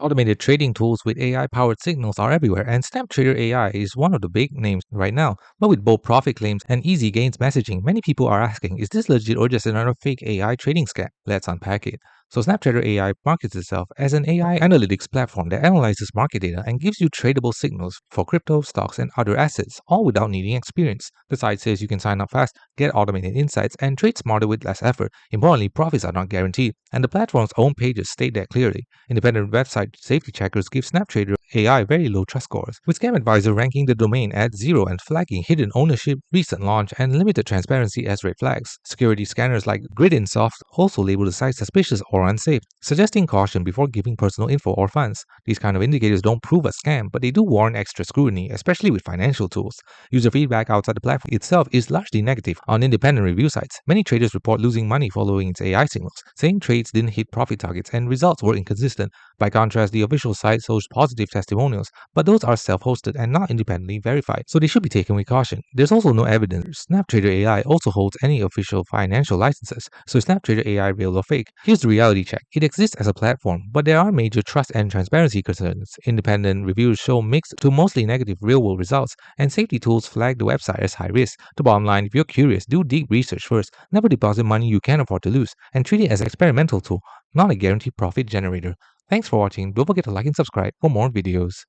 Automated trading tools with AI-powered signals are everywhere, and Snaptrader AI is one of the big names right now. But with bold profit claims and easy gains messaging, many people are asking, is this legit or just another fake AI trading scam? Let's unpack it. So Snaptrader AI markets itself as an AI analytics platform that analyzes market data and gives you tradable signals for crypto, stocks, and other assets, all without needing experience. The site says you can sign up fast, get automated insights, and trade smarter with less effort. Importantly, profits are not guaranteed, and the platform's own pages state that clearly. Independent website safety checkers give Snaptrader AI very low trust scores, with Scam Advisor ranking the domain at 0 and flagging hidden ownership, recent launch, and limited transparency as red flags. Security scanners like GridInsoft also label the site suspicious or unsafe, suggesting caution before giving personal info or funds. These kind of indicators don't prove a scam, but they do warrant extra scrutiny, especially with financial tools. User feedback outside the platform itself is largely negative. On independent review sites, many traders report losing money following its AI signals, saying trades didn't hit profit targets and results were inconsistent. By contrast, the official site shows positive testimonials, but those are self-hosted and not independently verified, so they should be taken with caution. There's also no evidence Snaptrader AI also holds any official financial licenses, so is Snaptrader AI real or fake? Here's the reality check. It exists as a platform, but there are major trust and transparency concerns. Independent reviews show mixed to mostly negative real-world results, and safety tools flag the website as high risk. The bottom line, if you're curious, do deep research first. Never deposit money you can't afford to lose, and treat it as an experimental tool, not a guaranteed profit generator. Thanks for watching. Don't forget to like and subscribe for more videos.